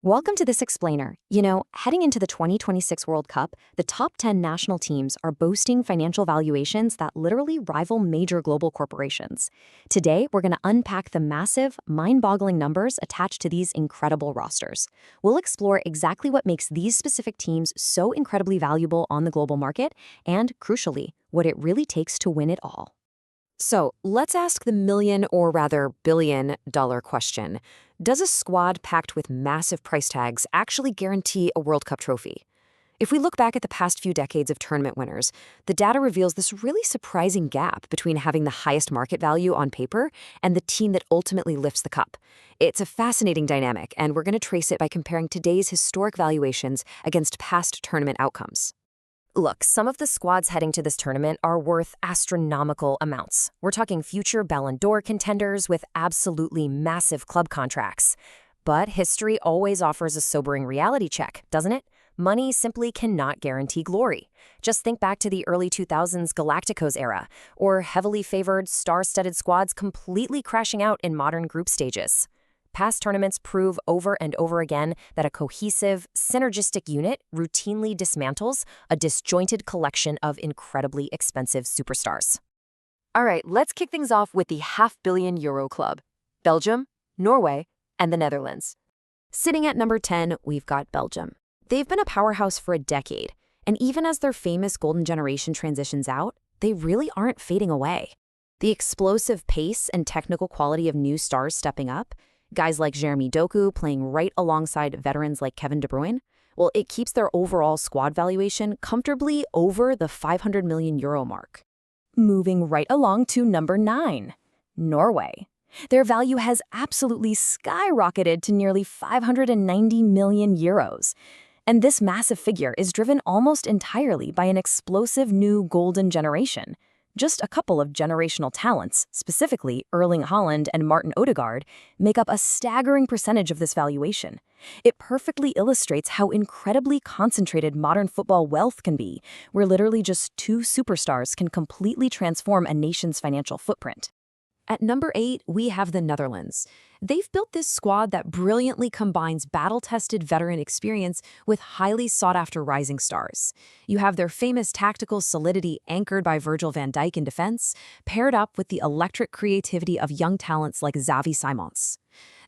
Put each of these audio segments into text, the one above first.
Welcome to this explainer. Heading into the 2026 World Cup, the top 10 national teams are boasting financial valuations that literally rival major global corporations. Today, we're going to unpack the massive, mind-boggling numbers attached to these incredible rosters. We'll explore exactly what makes these specific teams so incredibly valuable on the global market and, crucially, what it really takes to win it all. So let's ask the million or rather billion-dollar question. Does a squad packed with massive price tags actually guarantee a World Cup trophy? If we look back at the past few decades of tournament winners, the data reveals this really surprising gap between having the highest market value on paper and the team that ultimately lifts the cup. It's a fascinating dynamic, and we're going to trace it by comparing today's historic valuations against past tournament outcomes. Look, some of the squads heading to this tournament are worth astronomical amounts. We're talking future Ballon d'Or contenders with absolutely massive club contracts. But history always offers a sobering reality check, doesn't it? Money simply cannot guarantee glory. Just think back to the early 2000s Galacticos era, or heavily favored, star-studded squads completely crashing out in modern group stages. Past tournaments prove over and over again that a cohesive, synergistic unit routinely dismantles a disjointed collection of incredibly expensive superstars. All right, let's kick things off with the half-billion-euro club. Belgium, Norway, and the Netherlands. Sitting at number 10, we've got Belgium. They've been a powerhouse for a decade, and even as their famous golden generation transitions out, they really aren't fading away. The explosive pace and technical quality of new stars stepping up, guys like Jeremy Doku playing right alongside veterans like Kevin De Bruyne, well, it keeps their overall squad valuation comfortably over the €500 million mark. Moving right along to number 9, Norway. Their value has absolutely skyrocketed to nearly €590 million. And this massive figure is driven almost entirely by an explosive new golden generation. Just a couple of generational talents, specifically Erling Haaland and Martin Odegaard, make up a staggering percentage of this valuation. It perfectly illustrates how incredibly concentrated modern football wealth can be, where literally just two superstars can completely transform a nation's financial footprint. At number 8, we have the Netherlands. They've built this squad that brilliantly combines battle-tested veteran experience with highly sought-after rising stars. You have their famous tactical solidity anchored by Virgil van Dijk in defense, paired up with the electric creativity of young talents like Xavi Simons.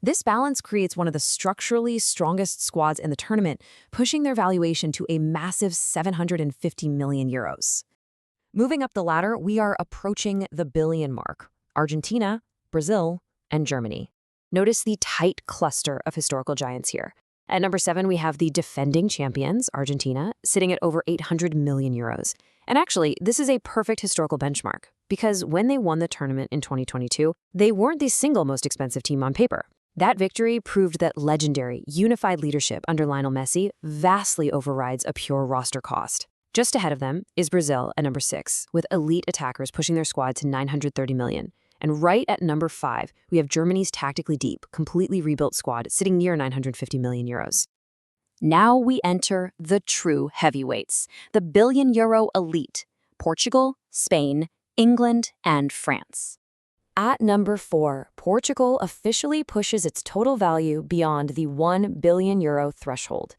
This balance creates one of the structurally strongest squads in the tournament, pushing their valuation to a massive €750 million. Moving up the ladder, we are approaching the billion mark. Argentina, Brazil, and Germany. Notice the tight cluster of historical giants here. At number 7, we have the defending champions, Argentina, sitting at over €800 million. And actually, this is a perfect historical benchmark, because when they won the tournament in 2022, they weren't the single most expensive team on paper. That victory proved that legendary, unified leadership under Lionel Messi vastly overrides a pure roster cost. Just ahead of them is Brazil at number 6, with elite attackers pushing their squad to €930 million. And right at number 5, we have Germany's tactically deep, completely rebuilt squad sitting near €950 million. Now we enter the true heavyweights, the billion-euro elite: Portugal, Spain, England, and France. At number 4, Portugal officially pushes its total value beyond the €1 billion threshold.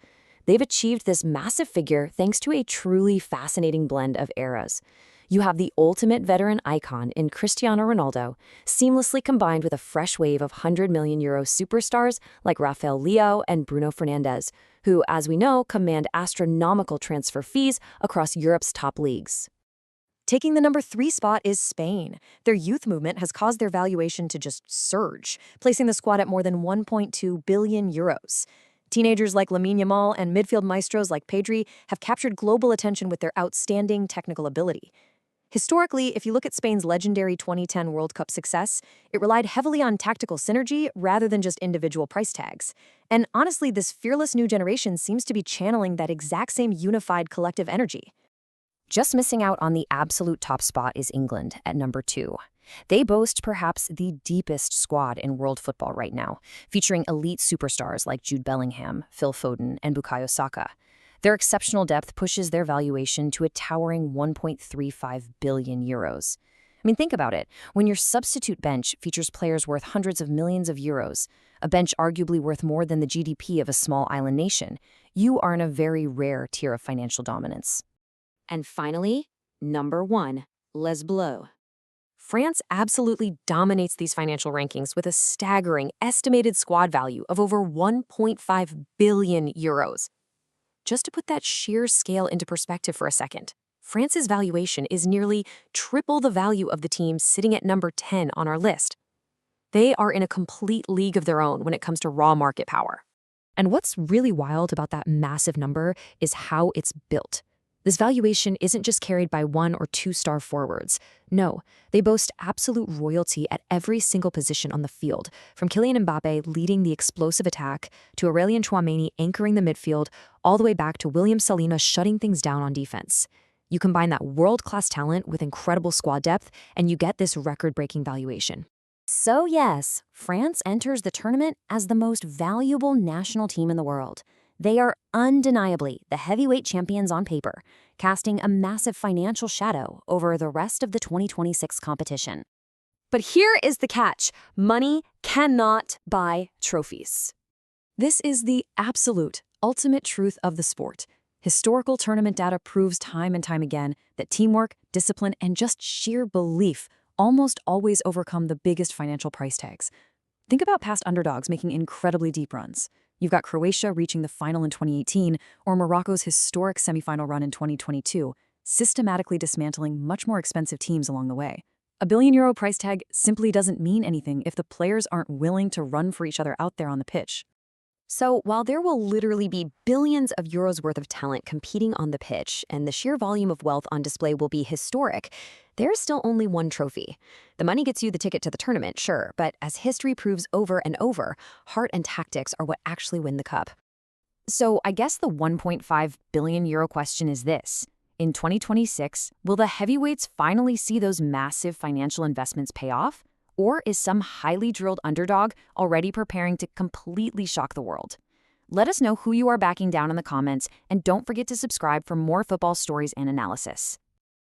They've achieved this massive figure thanks to a truly fascinating blend of eras. You have the ultimate veteran icon in Cristiano Ronaldo, seamlessly combined with a fresh wave of €100 million superstars like Rafael Leao and Bruno Fernandes, who, as we know, command astronomical transfer fees across Europe's top leagues. Taking the number 3 spot is Spain. Their youth movement has caused their valuation to just surge, placing the squad at more than €1.2 billion. Teenagers like Lamine Yamal and midfield maestros like Pedri have captured global attention with their outstanding technical ability. Historically, if you look at Spain's legendary 2010 World Cup success, it relied heavily on tactical synergy rather than just individual price tags. And honestly, this fearless new generation seems to be channeling that exact same unified collective energy. Just missing out on the absolute top spot is England at number 2. They boast perhaps the deepest squad in world football right now, featuring elite superstars like Jude Bellingham, Phil Foden, and Bukayo Saka. Their exceptional depth pushes their valuation to a towering €1.35 billion. I mean, think about it. When your substitute bench features players worth hundreds of millions of euros, a bench arguably worth more than the GDP of a small island nation, you are in a very rare tier of financial dominance. And finally, number 1, Les Bleus. France absolutely dominates these financial rankings with a staggering estimated squad value of over 1.5 billion euros. Just to put that sheer scale into perspective for a second, France's valuation is nearly triple the value of the team sitting at number 10 on our list. They are in a complete league of their own when it comes to raw market power. And what's really wild about that massive number is how it's built. This valuation isn't just carried by 1 or 2-star forwards. No, they boast absolute royalty at every single position on the field, from Kylian Mbappe leading the explosive attack, to Aurélien Tchouameni anchoring the midfield, all the way back to William Saliba shutting things down on defense. You combine that world-class talent with incredible squad depth, and you get this record-breaking valuation. So yes, France enters the tournament as the most valuable national team in the world. They are undeniably the heavyweight champions on paper, casting a massive financial shadow over the rest of the 2026 competition. But here is the catch. Money cannot buy trophies. This is the absolute, ultimate truth of the sport. Historical tournament data proves time and time again that teamwork, discipline, and just sheer belief almost always overcome the biggest financial price tags. Think about past underdogs making incredibly deep runs. You've got Croatia reaching the final in 2018, or Morocco's historic semifinal run in 2022, systematically dismantling much more expensive teams along the way. A €1 billion price tag simply doesn't mean anything if the players aren't willing to run for each other out there on the pitch. So while there will literally be billions of euros worth of talent competing on the pitch, and the sheer volume of wealth on display will be historic, there's still only one trophy. The money gets you the ticket to the tournament, sure, but as history proves over and over, heart and tactics are what actually win the cup. So I guess the €1.5 billion question is this. In 2026, will the heavyweights finally see those massive financial investments pay off? Or is some highly drilled underdog already preparing to completely shock the world? Let us know who you are backing down in the comments, and don't forget to subscribe for more football stories and analysis.